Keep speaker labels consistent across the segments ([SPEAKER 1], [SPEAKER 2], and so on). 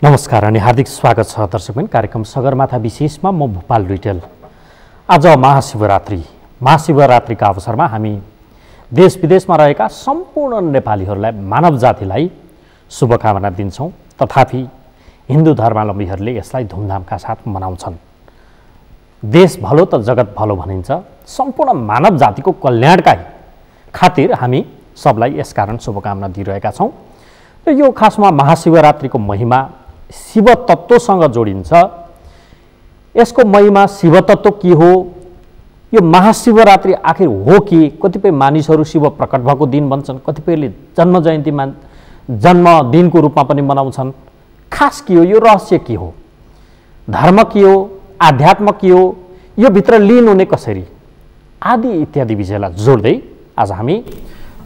[SPEAKER 1] नमस्कार अनि हार्दिक स्वागत छ दर्शकबिन कार्यक्रम सगरमाथा विशेषमा म भूपाल रिटेल। आज महाशिवरात्रिका अवसरमा हामी देश विदेशमा रहेका सम्पूर्ण नेपालीहरूलाई मानव जातिलाई शुभकामना दिन्छौँ। तथापि हिन्दू धर्मावलम्बीहरूले यसलाई धुमधामका साथ मनाउँछन्। देश भलो त जगत भलो भनिन्छ। सम्पूर्ण मानव जातिको कल्याणका खातिर हामी सबलाई यसकारण शुभकामना दिइरहेका छौँ। र यो खासमा महाशिवरात्रिको महिमा शिव तत्त्वसँग जोडिन्छ। यसको महिमा शिव तत्त्व के हो, यो महाशिवरात्रि आखिर हो कि? कतिपय मानिसहरू शिव प्रकट भएको दिन भन्छन्, कतिपयले जन्म जयन्ती जन्मदिनको रूपमा पनि मनाउँछन्। खास के हो, यो रहस्य के हो, धर्म के हो, आध्यात्म के हो, यो भित्र लीन हुने कसरी आदि इत्यादि विषयलाई जोड्दै आज हामी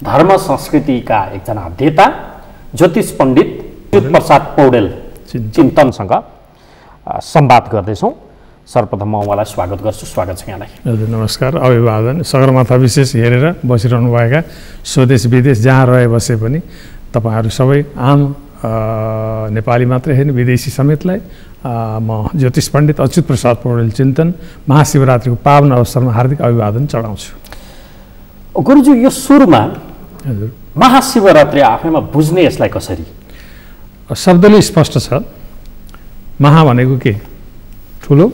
[SPEAKER 1] धर्म संस्कृतिका एकजना अध्येता ज्योतिष पण्डित प्रसाद पौडेल चिन्तनसँग संवाद गर्दैछौँ। सर्वप्रथम म उहाँलाई स्वागत गर्छु। स्वागत छ यहाँलाई।
[SPEAKER 2] हजुर नमस्कार, अभिवादन। सगरमाथा विशेष हेरेर बसिरहनुभएका स्वदेश विदेश जहाँ रहे बसे पनि तपाईँहरू सबै आम नेपाली मात्रै होइन विदेशी समेतलाई म ज्योतिष पण्डित अच्युत प्रसाद पौडेल चिन्तन महाशिवरात्रिको पावन अवसरमा हार्दिक अभिवादन चढाउँछु।
[SPEAKER 1] गुरुजी, यो सुरुमा हजुर महाशिवरात्रि आफैमा बुझ्ने यसलाई कसरी?
[SPEAKER 2] शब्दले स्पष्ट छ। महा भनेको के? ठुलो।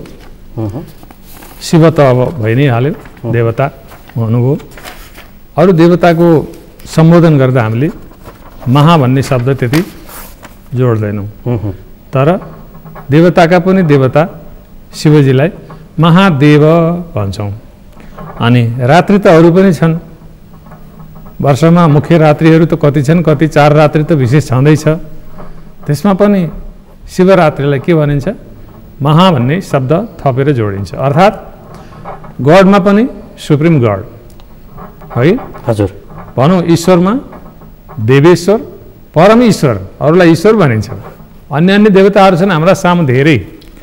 [SPEAKER 2] शिव त अब भइ नै हाल्यो, देवता हुनुभयो। अरू देवताको सम्बोधन गर्दा हामीले महा भन्ने शब्द त्यति जोड्दैनौँ। तर देवताका पनि देवता शिवजीलाई महादेव भन्छौँ। अनि रात्रि त अरू पनि छन्। वर्षमा मुख्य रात्रिहरू त कति छन्, कति 4 रात्रि त विशेष छँदैछ। त्यसमा पनि शिवरात्रिलाई के भनिन्छ? महा भन्ने शब्द थपेर जोडिन्छ। अर्थात् गडमा पनि सुप्रिम गड है। हजुर भनौँ ईश्वरमा देवेश्वर, परम ईश्वर, अरूलाई ईश्वर भनिन्छ। अन्य अन्य देवताहरू छन् हाम्रा सामु धेरै।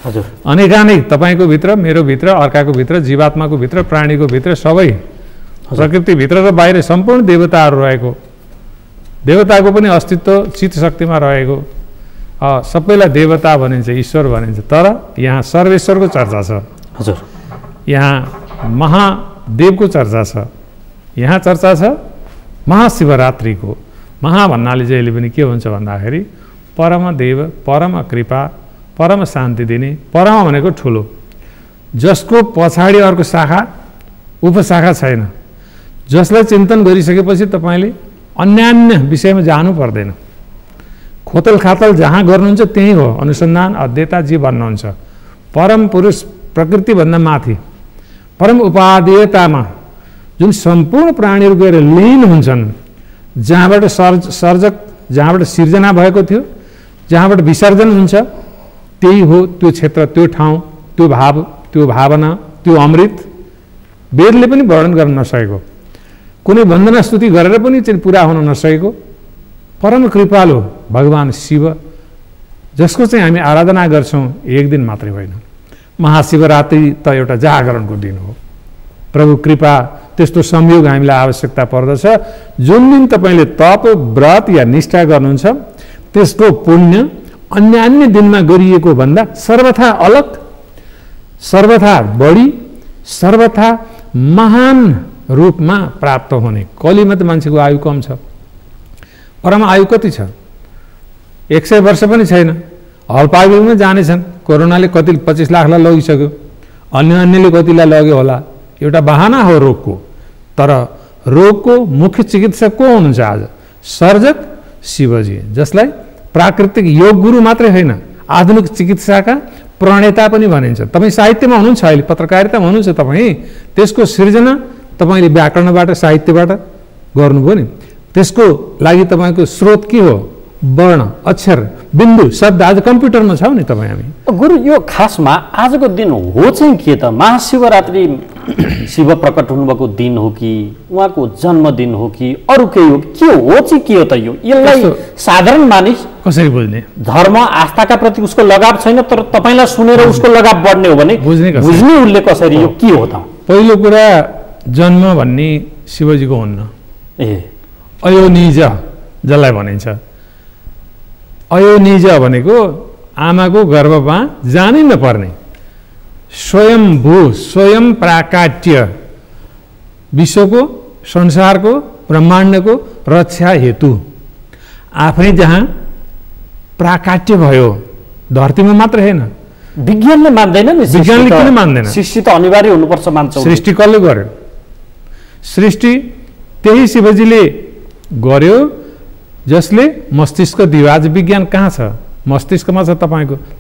[SPEAKER 2] हजुर अनेकानेक, तपाईँको भित्र, मेरो भित्र, अर्काको भित्र, जीवात्माको भित्र, प्राणीको भित्र, सबै प्रकृतिभित्र र बाहिर सम्पूर्ण देवताहरू रहेको, देवताको पनि अस्तित्व चित्त शक्तिमा रहेको, सबैलाई देवता भनिन्छ, ईश्वर भनिन्छ। तर यहाँ सर्वेश्वरको चर्चा छ। हजुर यहाँ महादेवको चर्चा छ। यहाँ चर्चा छ महाशिवरात्रिको। महा भन्नाले जहिले पनि के हुन्छ भन्दाखेरि परम देव, परम कृपा, परम शान्ति दिने। परम भनेको ठुलो, जसको पछाडि अर्को शाखा उपशाखा छैन, जसलाई चिन्तन गरिसकेपछि तपाईँले अन्यान्य विषयमा जानु पर्दैन। खोतल खातल जहाँ गर्नुहुन्छ त्यही हो अनुसन्धान, अध्येता जी भन्नुहुन्छ। परम पुरुष प्रकृतिभन्दा माथि परम उपादेयतामा जुन सम्पूर्ण प्राणीहरू गएर लीन हुन्छन्, जहाँबाट सर्जक, जहाँबाट सिर्जना भएको थियो, जहाँबाट विसर्जन हुन्छ, त्यही हो त्यो क्षेत्र, त्यो ठाउँ, त्यो भाव, त्यो भावना, त्यो अमृत वेदले पनि वर्णन गर्न नसकेको, कुनै वन्दना स्तुति गरेर पनि चाहिँ पुरा हुन नसकेको परम कृपालु भगवान शिव, जसको चाहिँ हामी आराधना गर्छौँ एक दिन मात्रै होइन। महाशिवरात्रि त एउटा जागरणको दिन हो। प्रभु कृपा, त्यस्तो संयोग हामीलाई आवश्यकता पर्दछ। जुन दिन तपाईँले तप, व्रत या निष्ठा गर्नुहुन्छ त्यसको पुण्य अन्य अन्य दिनमा गरिएको भन्दा सर्वथा अलग, सर्वथा बढी, सर्वथा महान रूपमा प्राप्त हुने। कलिमा त मान्छेको आयु कम छ। परम आयु कति छ? 100 वर्ष पनि छैन। हलपागुलमा जानेछन्। कोरोनाले कति 25 लाखलाई लगिसक्यो, अन्यले कतिलाई लग्यो होला। एउटा बहाना हो रोगको। तर रोगको मुख्य चिकित्सक को हुनुहुन्छ आज? सर्जक शिवजी, जसलाई प्राकृतिक योग गुरु मात्रै होइन, आधुनिक चिकित्साका प्रणेता पनि भनिन्छ। तपाईँ साहित्यमा हुनुहुन्छ, अहिले पत्रकारितामा हुनुहुन्छ। तपाईँ त्यसको सृजना तपाईँले व्याकरणबाट, साहित्यबाट गर्नुभयो नि। त्यसको लागि तपाईँको स्रोत के हो? वर्ण, अक्षर, बिन्दु, शब्द। आज कम्प्युटरमा छौँ नि तपाईँ हामी।
[SPEAKER 1] गुरु, यो खासमा आजको दिन हो चाहिँ के त? महाशिवरात्रि शिव प्रकट हुनुभएको दिन हो कि उहाँको जन्मदिन हो कि अरू केही हो? के हो चाहिँ के हो त यो? यसलाई साधारण मानिस
[SPEAKER 2] कसरी बुझ्ने?
[SPEAKER 1] धर्म आस्थाका प्रति उसको लगाव छैन, तर तपाईँलाई सुनेर उसको लगाव बढ्ने हो भने बुझ्ने उसले कसरी? यो के हो त?
[SPEAKER 2] पहिलो कुरा, जन्म भन्ने शिवजीको हुन्न। अयोनिज जसलाई भनिन्छ। अयोनिज भनेको आमाको गर्भमा जानै नपर्ने स्वयम्भू स्वयं प्राकाट्य विश्वको संसारको ब्रह्माण्डको रक्षा हेतु आफै जहाँ प्राकाट्य भयो धरतीमा मात्र हैन
[SPEAKER 1] विज्ञानले मान्दैन नि
[SPEAKER 2] विज्ञानले किन मान्दैन
[SPEAKER 1] सृष्टि त अनिवार्य हुनुपर्छ मान्छ
[SPEAKER 2] सृष्टि कसले गर्यो सृष्टि त्यही शिवजीले गर्यो जसले मस्तिष्क दियो आज विज्ञान कहाँ छ मस्तिष्कमा छ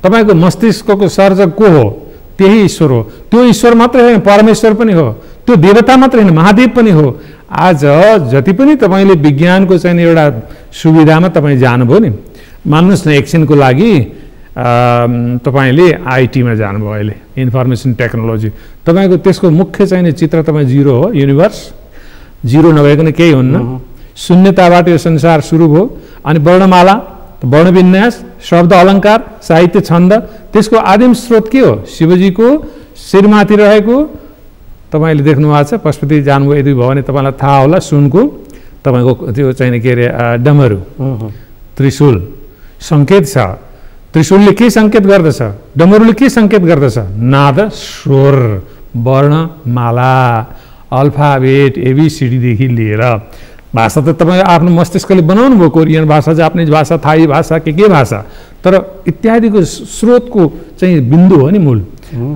[SPEAKER 2] तपाईको मस्तिष्कको सर्जक को हो त्यही ईश्वर हो त्यो ईश्वर मात्र हैन परमेश्वर पनि हो त्यो देवता मात्र हैन महादेव पनि हो आज जति पनि तपाईले विज्ञानको चाहिँ एउटा सुविधामा तपाई जानुभयो नि मान्नुस् न एकछिनको लागि तपाईले आईटीमा जानुभयो अहिले इन्फर्मेसन टेक्नोलोजी तपाईको त्यसको मुख्य चाहिने चित्र तपाई जिरो हो युनिभर्स जिरो नभइकन केही हुन्न शून्यताबाट यो संसार सुरु भयो अनि वर्णमाला वर्णविन्यास शब्द अलङ्कार साहित्य छन्द त्यसको आदिम स्रोत के हो शिवजीको शिरमाथि रहेको तपाईले देख्नु भएको छ पशुपति जानुभयो यदि भयो भने तपाईलाई थाहा होला सुनको तपाईको त्यो चाहिने के अरे डमरू त्रिशूल सङ्केत छ त्रिशूलले के सङ्केत गर्दछ डमरूले के सङ्केत गर्दछ नाद स्वर वर्णमाला अल्फाबेट एबिसिडीदेखि लिएर भाषा त तपाईँ आफ्नो मस्तिष्कले बनाउनु भयो कोरियन भाषा जापानिज भाषा थाई भाषा के भाषा तर इत्यादिको स्रोतको चाहिँ बिन्दु हो नि मूल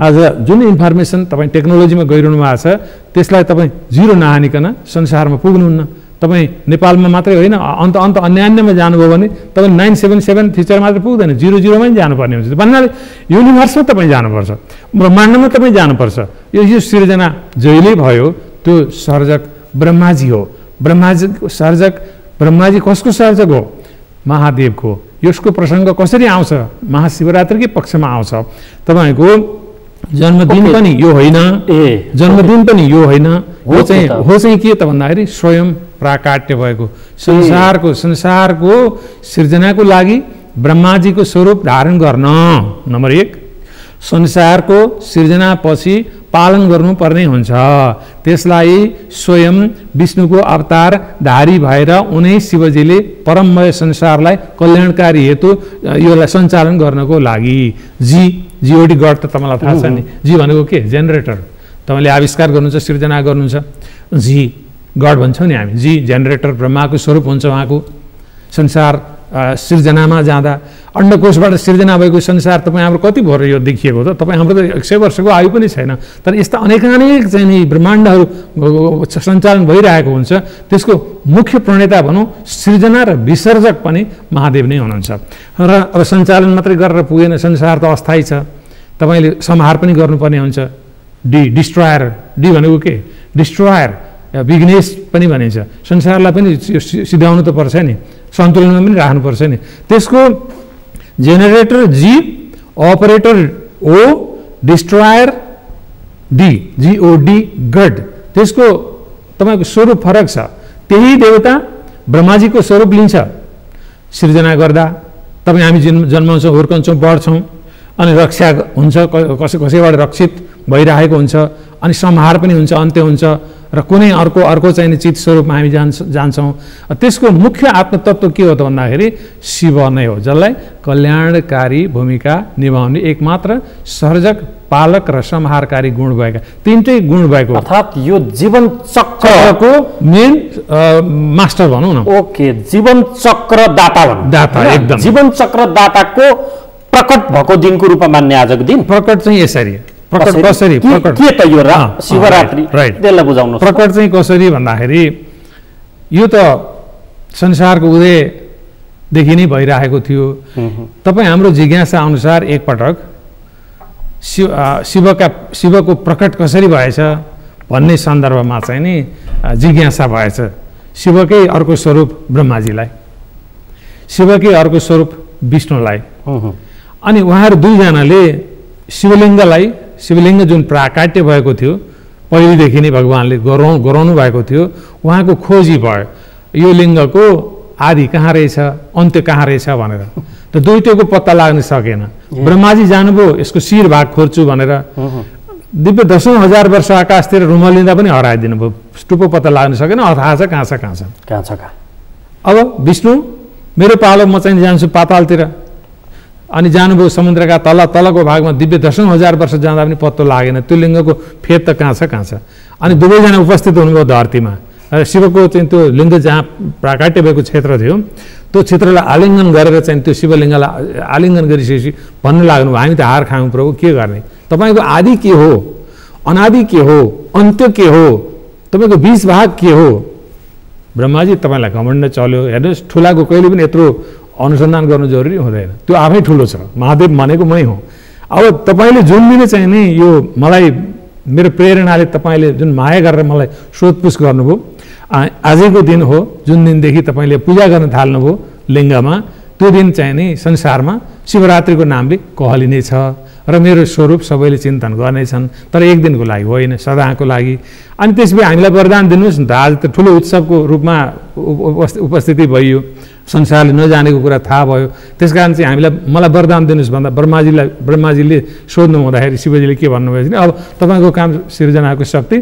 [SPEAKER 2] आज जुन इन्फर्मेसन तपाईँ टेक्नोलोजीमा गइरहनु भएको छ त्यसलाई तपाईँ जिरो नहानिकन संसारमा पुग्नुहुन्न तपाईँ नेपालमा मात्रै होइन अन्त अन्यान्यमा जानुभयो भने तपाईँ 977 फिचर मात्र पुग्दैन 00 मै जानुपर्ने हुन्छ भन्नाले युनिभर्समा तपाईँ जानुपर्छ ब्रह्माण्डमा तपाईँ जानुपर्छ यो सृजना जहिले भयो त्यो सर्जक ब्रह्माजी हो ब्रह्माजी सर्जक ब्रह्माजी कसको सर्जक हो महादेवको यसको प्रसङ्ग कसरी आउँछ महाशिवरात्रिकै पक्षमा आउँछ तपाईको जन्मदिन पनि यो होइन जन्मदिन पनि यो होइन हो चाहिँ के त भन्दाखेरि स्वयं प्राकाट्य भएको संसारको सृजनाको लागि ब्रह्माजीको स्वरूप धारण गर्न नम्बर 1 संसारको सृजनापछि पालन गर्नुपर्ने हुन्छ त्यसलाई स्वयं विष्णुको अवतार धारी भएर उनै शिवजीले परममय संसारलाई कल्याणकारी हेतु योलाई सञ्चालन गर्नको लागि जीओडी गड त तपाईलाई थाहा छ नि जी भनेको के जेनेरेटर तपाईले आविष्कार गर्नुहुन्छ सृजना गर्नुहुन्छ जी गड भन्छौँ नि हामी जी जेनेरेटर ब्रह्माको स्वरूप हुन्छ उहाँको संसार सृजनामा जाँदा अण्डकोशबाट सृजना भएको संसार तपाईँ हाम्रो कति भएर यो देखिएको त तपाईँ हाम्रो त 100 वर्षको आयु पनि छैन तर यस्ता अनेक चाहिँ नि ब्रह्माण्डहरू सञ्चालन भइरहेको हुन्छ त्यसको मुख्य प्रणेता भनौँ सृजना र विसर्जक पनि महादेव नै हुनुहुन्छ र अब सञ्चालन मात्रै गरेर पुगेन संसार त अस्थायी छ तपाईँले संहार पनि गर्नुपर्ने हुन्छ डिस्ट्रोयर डी भनेको के डिस्ट्रोयर विघ्नेश पनि भनिन्छ संसारलाई पनि सिधाउनु त पर्छ नि सन्तुलनमा पनि राख्नुपर्छ नि त्यसको जेनेरेटर जी अपरेटर ओ डिस्ट्रोयर डी जीओडी गड त्यसको तपाईँको स्वरूप फरक छ त्यही देवता ब्रह्माजीको स्वरूप लिन्छ सृजना गर्दा तपाईँ हामी जन्माउँछौँ हुर्कन्छौँ बढ्छौँ अनि रक्षा हुन्छ कसैबाट रक्षित भइरहेको हुन्छ अनि संहार पनि हुन्छ अन्त्य हुन्छ र कुनै अर्को चाहिँ चित स्वरूपमा हामी जान्छौँ त्यसको मुख्य आत्मतत्व के हो त भन्दाखेरि शिव नै हो जसलाई कल्याणकारी भूमिका निभाउने एकमात्र सर्जक पालक र संहारकारी गुण भएका तीनटै गुण भएको
[SPEAKER 1] अर्थात् यो जीवन चक्रको
[SPEAKER 2] मेन मास्टर भनौँ न
[SPEAKER 1] ओके जीवन चक्र दाता भनौँ
[SPEAKER 2] दाता एकदम
[SPEAKER 1] जीवन चक्र दाताको प्रकट भएको दिनको रूपमा मान्ने आजको दिन
[SPEAKER 2] प्रकट चाहिँ यसरी प्रकट कसरी प्रकट
[SPEAKER 1] के त यो शिवरात्रि त्यसलाई बुझाउनु
[SPEAKER 2] प्रकट चाहिँ कसरी भन्दाखेरि यो त संसारको उदयदेखि नै भइरहेको थियो तपाईँ हाम्रो जिज्ञासा अनुसार एकपटक शिवको प्रकट कसरी भएछ भन्ने सन्दर्भमा चाहिँ नि जिज्ञासा भएछ शिवकै अर्को स्वरूप ब्रह्माजीलाई शिवकै अर्को स्वरूप विष्णुलाई अनि उहाँहरू दुईजनाले शिवलिङ्ग जुन प्राकाट्य भएको थियो पहिलेदेखि नै भगवानले गराउनु भएको थियो उहाँको खोजी भयो यो लिङ्गको आदि कहाँ रहेछ अन्त्य कहाँ रहेछ भनेर त दुईटैको पत्ता लाग्न सकेन ब्रह्माजी जानुभयो यसको शिर भाग खोज्छु भनेर दिव्य 10,000 वर्ष आकाशतिर रुमलिँदा पनि हराइदिनु भयो टुप्पो पत्ता लाग्न सकेन थाहा छ कहाँ छ अब विष्णु मेरो पालो म चाहिँ जान्छु पातालतिर अनि जानुभयो समुद्रका तलको भागमा दिव्य 10,000 वर्ष जाँदा पनि पत्तो लागेन, त्यो लिङ्गको फेद त कहाँ छ। अनि दुवैजना उपस्थित हुनुभयो धरतीमा। शिवको चाहिँ त्यो लिङ्ग जहाँ प्राकट्य भएको क्षेत्र थियो त्यो क्षेत्रलाई आलिङ्गन गरेर चाहिँ त्यो शिवलिङ्गलाई आलिङ्गन गरिसकेपछि भन्न लाग्नुभयो, हामी त हार खायौँ प्रभु, के गर्ने, तपाईँको आदि के हो, अनादि के हो, अन्त्य के हो, तपाईँको 20 भाग के हो। ब्रह्माजी तपाईँलाई घमण्ड चल्यो, हेर्नुहोस् ठुलाको कहिले पनि यत्रो अनुसन्धान गर्नु जरुरी हुँदैन, त्यो आफै ठुलो छ, महादेव भनेको मै हो। अब तपाईँले जुन दिन चाहिँ नि यो मलाई मेरो प्रेरणाले तपाईँले जुन माया गरेर मलाई सोधपुछ गर्नुभयो, आजको दिन हो जुन दिनदेखि तपाईँले पूजा गर्न थाल्नुभयो लिङ्गमा, त्यो दिन चाहिँ नि संसारमा शिवरात्रिको नामले कहलिनेछ र मेरो स्वरूप सबैले चिन्तन गर्नेछन्, तर एक दिनको लागि होइन, सदाको लागि। अनि त्यसपछि हामीलाई वरदान दिनुहोस् न त, आज त ठुलो उत्सवको रूपमा उपस्थिति भइयो, संसारले नजानेको कुरा थाहा भयो, त्यसकारण चाहिँ मलाई वरदान दिनुहोस् भन्दा ब्रह्माजीले सोध्नु हुँदाखेरि शिवजीले के भन्नुभयो भने अब तपाईँको काम सिर्जनाको शक्ति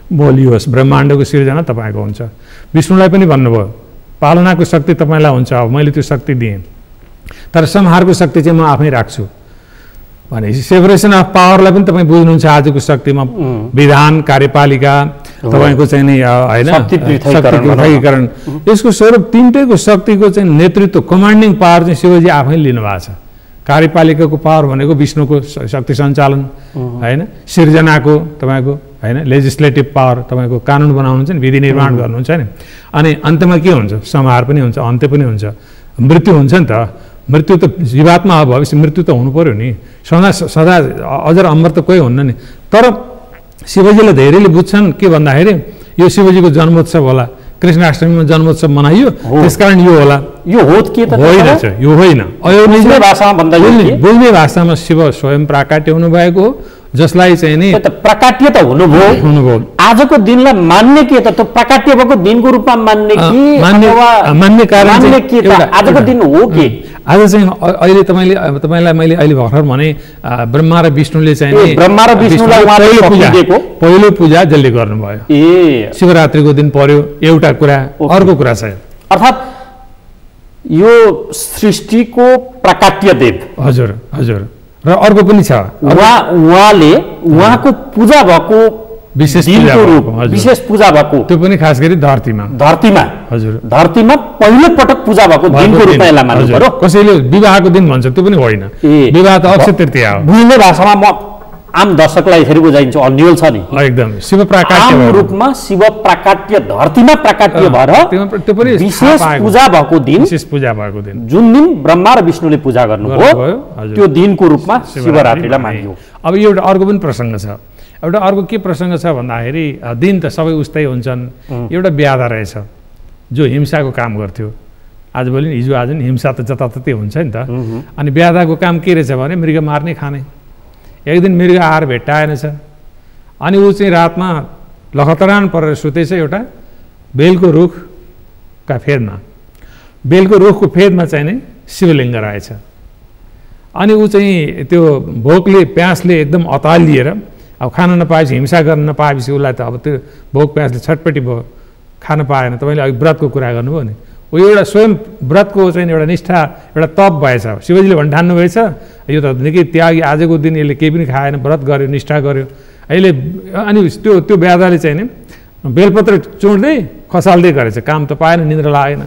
[SPEAKER 2] बोलियोस्, ब्रह्माण्डको सिर्जना तपाईँको हुन्छ। विष्णुलाई पनि भन्नुभयो पालनाको शक्ति तपाईँलाई हुन्छ, अब मैले त्यो शक्ति दिएँ, तर संहारको शक्ति चाहिँ म आफै राख्छु भनेपछि सेपरेसन अफ पावरलाई पनि तपाईँ बुझ्नुहुन्छ आजको शक्तिमा। विधान, कार्यपालिका, तपाईँको चाहिँ नि होइन शक्ति पृथकीकरण, यसको स्वरूप तिनटैको शक्तिको चाहिँ नेतृत्व कमान्डिङ पावर चाहिँ शिवजी आफै लिनुभएको छ। कार्यपालिकाको पावर भनेको विष्णुको शक्ति सञ्चालन होइन, सिर्जनाको तपाईँको होइन लेजिस्लेटिभ पावर, तपाईँको कानुन बनाउनुहुन्छ नि, विधि निर्माण गर्नुहुन्छ नि, अनि अन्त्यमा के हुन्छ, संहार पनि हुन्छ, अन्त्य पनि हुन्छ, मृत्यु हुन्छ नि त। मृत्यु त जीवात्मा हो, भविष्य मृत्यु त हुनु पर्यो नि, सदा अजर अमर त कोही हुन्न नि। तर शिवजीले धेरैले बुझ्छन् के भन्दाखेरि यो शिवजीको जन्मोत्सव होला, कृष्णाष्टमीमा जन्मोत्सव मनाइयो त्यसकारण यो होला,
[SPEAKER 1] यो हो के त
[SPEAKER 2] होइन, यो होइन।
[SPEAKER 1] बुझ्ने भाषामा भन्दा
[SPEAKER 2] बुझ्ने भाषामा शिव स्वयं प्राकट्य हुनुभएको हो, जसलाई चाहिँ नि
[SPEAKER 1] प्राकट्य त हुनुभयो। आजको दिनलाई मान्ने के त, त्यो प्राकट्य भएको दिनको रूपमा मान्ने कि
[SPEAKER 2] मान्ने कारण
[SPEAKER 1] के त आजको दिन हो के?
[SPEAKER 2] आज चाहिँ अहिले तपाईँलाई मैले अहिले भर्खर भने ब्रह्मा र विष्णुले चाहिँ
[SPEAKER 1] ब्रह्मा र विष्णुलाई
[SPEAKER 2] पहिलो पूजा जसले गर्नुभयो, शिवरात्रिको दिन पर्यो एउटा कुरा। अर्को कुरा छ
[SPEAKER 1] अर्थात् यो सृष्टिको प्राकट्य देव,
[SPEAKER 2] हजुर हजुर, र अर्को पनि छ
[SPEAKER 1] उहाँको पूजा भएको विशेष पूजा भएको,
[SPEAKER 2] त्यो पनि खास गरी धरतीमा हजुर, धरतीमा
[SPEAKER 1] पहिलो पटक पूजा भएको दिनको रूपमा यसलाई मान्नु पर्यो।
[SPEAKER 2] कसैले विवाहको दिन भन्छ, त्यो पनि होइन, विवाह त अक्षय तृतीया हो।
[SPEAKER 1] बुझ्ने भाषामा म आम दर्शकलाई यसरी बुझाइन्छ, अन्यल छ नि
[SPEAKER 2] एकदम शिव प्राकट्य
[SPEAKER 1] रूपमा, शिव प्राकट्य धरतीमा प्राकट्य भएर
[SPEAKER 2] त्यो पनि
[SPEAKER 1] विशेष पूजा भएको दिन,
[SPEAKER 2] विशेष पूजा भएको दिन,
[SPEAKER 1] जुन दिन ब्रह्मा र विष्णुले पूजा गर्नुभयो त्यो दिनको रूपमा शिवरात्रिलाई मानियो।
[SPEAKER 2] अब एउटा अर्को पनि प्रसङ्ग छ, एउटा अर्को के प्रसङ्ग छ भन्दाखेरि दिन त सबै उस्तै हुन्छन्। एउटा ब्याधा रहेछ जो हिंसाको काम गर्थ्यो, आजभोलि हिजो आज नि हिंसा त जताततै हुन्छ नि त। अनि ब्याधाको काम के रहेछ भने मृग मार्ने खाने। एक दिन मृग आएर भेट्टाएनछ, अनि ऊ चाहिँ रातमा लखतरान परेर सुतेछ एउटा बेलको रुखका फेदमा। बेलको रुखको फेदमा चाहिँ नि शिवलिङ्ग रहेछ। अनि ऊ चाहिँ त्यो भोकले प्यासले एकदम अतालिएर, अब खान नपाएपछि, हिंसा गर्न नपाएपछि उसलाई त अब त्यो भोक प्यासले छटपट्टि भयो, खान पाएन। तपाईँले अघि व्रतको कुरा गर्नुभयो नि, ऊ एउटा स्वयं व्रतको चाहिँ एउटा निष्ठा, एउटा तप भएछ। शिवजीले भन्ठान्नु भएछ यो त निकै त्यागी, आजको दिन यसले केही पनि खाएन, व्रत गर्यो, निष्ठा गर्यो अहिले। अनि त्यो ब्याधाले चाहिँ नि बेलपत्र चुड्दै खसाल्दै गरेछ, काम त पाएन, निद्रा लागेन।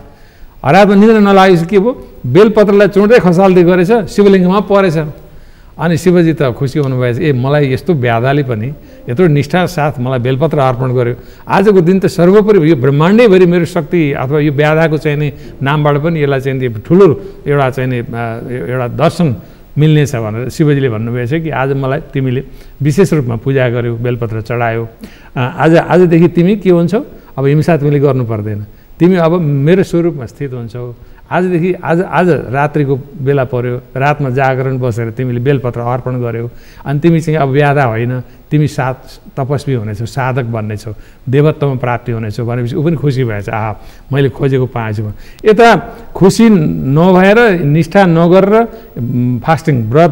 [SPEAKER 2] रातमा निद्रा नलागेपछि के भयो, बेलपत्रलाई चुड्दै खसाल्दै गरेछ, शिवलिङ्गमा परेछ। अनि शिवजी त खुसी हुनुभएछ, ए मलाई यस्तो ब्याधाले पनि यत्रो निष्ठा साथ मलाई बेलपत्र अर्पण गर्यो, आजको दिन त सर्वोपरि यो ब्रह्माण्डैभरि मेरो शक्ति अथवा यो ब्याधाको चाहिँ नि नामबाट पनि यसलाई चाहिँ ठुलो एउटा चाहिँ नि एउटा दर्शन मिल्नेछ भनेर शिवजीले भन्नुभएछ कि आज मलाई तिमीले विशेष रूपमा पूजा गर्यौ, बेलपत्र चढायो, आजदेखि तिमी के हुन्छौ, अब हिंसा तिमीले गर्नु पर्दैन, तिमी अब मेरो स्वरूपमा स्थित हुन्छौ। आजदेखि आज रात्रिको बेला पर्यो, रातमा जागरण बसेर तिमीले बेलपत्र अर्पण गर्यौ, अनि तिमी चाहिँ अब ब्याधा होइन, तिमी तपस्वी हुनेछौ, साधक बन्नेछौ, देवत्वमा प्राप्ति हुनेछौ भनेपछि ऊ पनि खुसी भएछ, आहा मैले खोजेको पाएछु। यता खुसी नभएर निष्ठा नगरेर फास्टिङ व्रत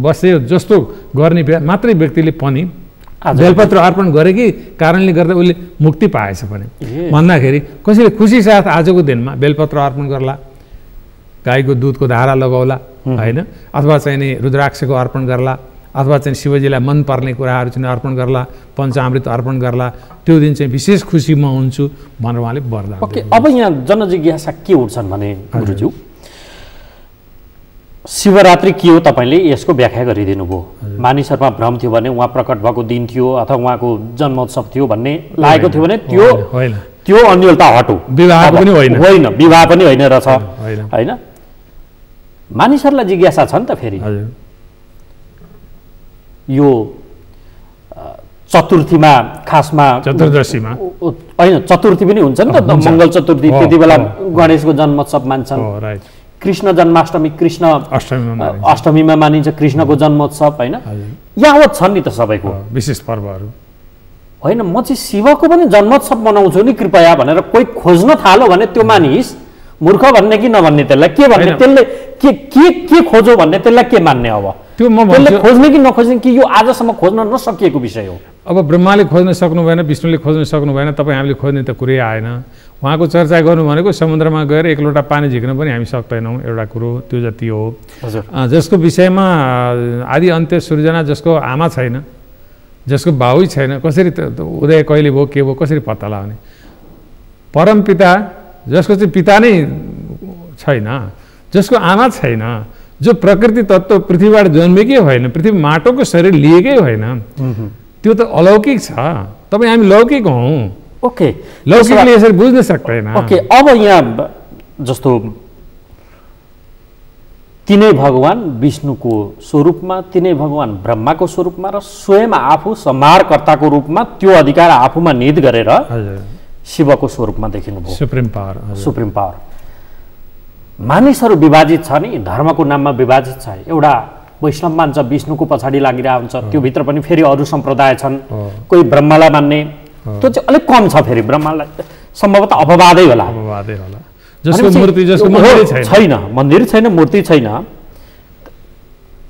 [SPEAKER 2] बसे जस्तो गर्ने मात्रै व्यक्तिले पनि बेलपत्र अर्पण गरेकी कारणले गर्दा उसले मुक्ति पाएछ भने भन्दाखेरि कसैले खुसी साथ आजको दिनमा बेलपत्र अर्पण गर्ला, गाईको दुधको धारा लगाउला होइन, अथवा चाहिँ नि रुद्राक्षको अर्पण गर्ला, अथवा चाहिँ शिवजीलाई मन पर्ने कुराहरू चाहिँ अर्पण गर्ला, पञ्चामृत अर्पण गर्ला, त्यो दिन चाहिँ विशेष खुसी म हुन्छु भनेर उहाँले वरदान।
[SPEAKER 1] ओके, अब यहाँ जनजिज्ञासा के उठ्छन् भने गुरुज्यू, शिवरात्रि के हो तपाईँले यसको व्याख्या गरिदिनु भयो। मानिसहरूमा भ्रम थियो भने उहाँ प्रकट भएको दिन थियो अथवा उहाँको जन्मोत्सव थियो भन्ने लागेको थियो भने त्यो अन्यलता हटो,
[SPEAKER 2] विवाह पनि होइन,
[SPEAKER 1] विवाह पनि होइन रहेछ होइन। मानिसहरूलाई जिज्ञासा छ नि त फेरि यो चतुर्थीमा, खासमा
[SPEAKER 2] चतुर्दशीमा
[SPEAKER 1] होइन, चतुर्थी पनि हुन्छ नि त, मङ्गल चतुर्थी, त्यति बेला गणेशको जन्मोत्सव मान्छन्। कृष्ण जन्माष्टमी, कृष्ण अष्टमीमा मानिन्छ कृष्णको जन्मोत्सव होइन, यावत छन् नि त सबैको
[SPEAKER 2] विशेष पर्वहरू
[SPEAKER 1] होइन। म चाहिँ शिवको पनि जन्मोत्सव मनाउँछु नि कृपया भनेर कोही खोज्न थाल्यो भने त्यो मानिस मूर्ख भन्ने कि नभन्ने, त्यसलाई के भन्ने, त्यसले के खोजो भन्ने, त्यसलाई के मान्ने? अब
[SPEAKER 2] त्यो
[SPEAKER 1] त्यसले खोज्ने कि नखोज्ने कि यो आजसम्म खोज्न नसकिएको विषय हो।
[SPEAKER 2] अब ब्रह्माले खोज्न सक्नु भएन, विष्णुले खोज्न सक्नु भएन, तपाईँ हामीले खोज्ने त कुरै आएन। उहाँको चर्चा गर्नु भनेको समुद्रमा गएर एक लोटा पानी झिक्न पनि हामी सक्दैनौँ, एउटा कुरो त्यो जति हो। जसको विषयमा आदि अन्त्य सृजना, जसको आमा छैन, जसको बाउै छैन, कसरी उदय कहिले भयो के भयो कसरी पत्ता लगाउने? परम पिता, जसको चाहिँ पिता नै छैन, जसको आमा छैन, जो प्रकृति तत्त्व पृथ्वीबाट जन्मेकै होइन, पृथ्वी माटोको शरीर लिएकै होइन, त्यो त अलौकिक छ। तपाईँ हामी लौकिक हौँ।
[SPEAKER 1] ओके,
[SPEAKER 2] लौकिकले यसरी बुझ्न सक्दैन।
[SPEAKER 1] ओके, अब यहाँ जस्तो तिनै भगवान विष्णुको स्वरूपमा, तिनै भगवान ब्रह्माको स्वरूपमा र स्वयं आफू संहारकर्ताको रूपमा त्यो अधिकार आफूमा निहित गरेर शिवको स्वरूपमा देखिनुभयो,
[SPEAKER 2] सुप्रिम पावर।
[SPEAKER 1] Supreme power. मानिसहरू विभाजित छ नि, धर्मको नाममा विभाजित छ। एउटा वैष्णव मान्छ, विष्णुको पछाडि लागिरहेको हुन्छ, त्यो भित्र पनि फेरि अरू सम्प्रदाय छन्, कोही ब्रह्मालाई मान्ने, त्यो चाहिँ अलिक कम छ। फेरि ब्रह्मालाई सम्भवतः अपवादै होला,
[SPEAKER 2] जसको मूर्ति, जसको मन्दिर
[SPEAKER 1] छैन, मन्दिर छैन, मूर्ति छैन,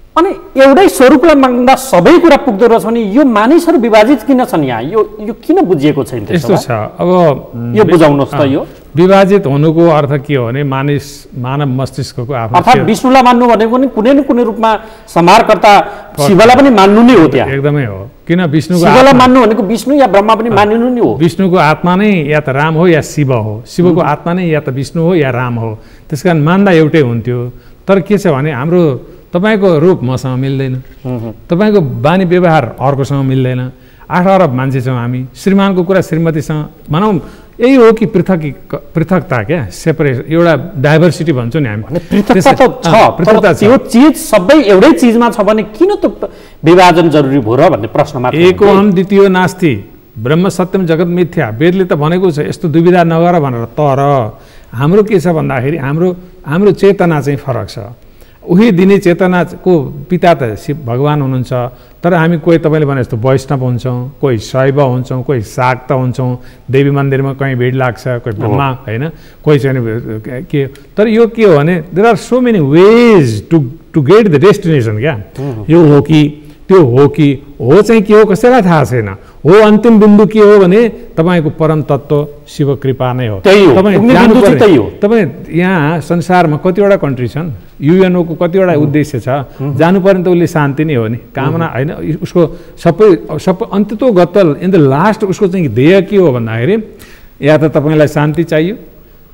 [SPEAKER 1] अनि एउटै स्वरूपलाई माग्दा सबै कुरा पुग्दो रहेछ भने यो मानिसहरू विभाजित किन छन्? यहाँ यो किन बुझिएको छैन?
[SPEAKER 2] यस्तो छ, अब
[SPEAKER 1] यो बुझाउनुहोस् त। यो
[SPEAKER 2] विभाजित हुनुको अर्थ के हो भने मानव मस्तिष्कको आफ्नो,
[SPEAKER 1] अर्थात् विष्णुलाई मान्नु भनेको पनि कुनै न कुनै रूपमा संहारकर्ता शिवलाई पनि मान्नु नै हो। त्यहाँ
[SPEAKER 2] एकदमै हो, किन विष्णुको
[SPEAKER 1] शिवलाई मान्नु भनेको विष्णु या ब्रह्मा पनि मानिनु नै हो।
[SPEAKER 2] विष्णुको आत्मा नै या त राम हो या शिव हो, शिवको आत्मा नै या त विष्णु हो या राम हो। त्यस कारण मान्दा एउटै हुन्थ्यो। तर के छ भने हाम्रो तपाईँको रूप मसँग मिल्दैन, तपाईँको बानी व्यवहार अर्कोसँग मिल्दैन। 8 अरब मान्छे छौँ हामी, श्रीमानको कुरा श्रीमतीसँग भनौँ, यही हो कि पृथकता क्या, सेपरेसन, एउटा डाइभर्सिटी भन्छौँ नि हामी।
[SPEAKER 1] पृथकता छ, यो चिज सबै एउटै चिजमा छ भने किन त विभाजन जरुरी भयो र भन्ने प्रश्न मात्र।
[SPEAKER 2] एको हम द्वितीय नास्ति, ब्रह्म सत्यम जगत मिथ्या, वेदले त भनेको छ यस्तो दुविधा नगर भनेर। तर हाम्रो के छ भन्दाखेरि हाम्रो चेतना चाहिँ फरक छ। उही दिने चेतनाको पिता त शिव भगवान हुनुहुन्छ, तर हामी कोही तपाईँले भने जस्तो वैष्णव हुन्छौँ, कोही शैव हुन्छौँ, कोही शाक्त हुन्छौँ, देवी मन्दिरमा कहीँ भिड लाग्छ, कोही ब्रह्मा होइन, कोही चाहिँ के। तर यो के हो भने there are so many ways to get the destination क्या। यो हो कि त्यो हो कि हो चाहिँ के हो कसैलाई थाहा छैन। हो अन्तिम बिन्दु के हो भने तपाईँको परम तत्त्व शिव कृपा नै हो। तपाईँ यहाँ संसारमा कतिवटा कन्ट्री छन्, युएनओको कतिवटा उद्देश्य छ, जानु पर्ने त उसले शान्ति नै हो नि, कामना होइन। उसको सबै अन्त्यतोगत इन द लास्ट उसको चाहिँ ध्येय के हो भन्दाखेरि या त तपाईँलाई शान्ति चाहियो,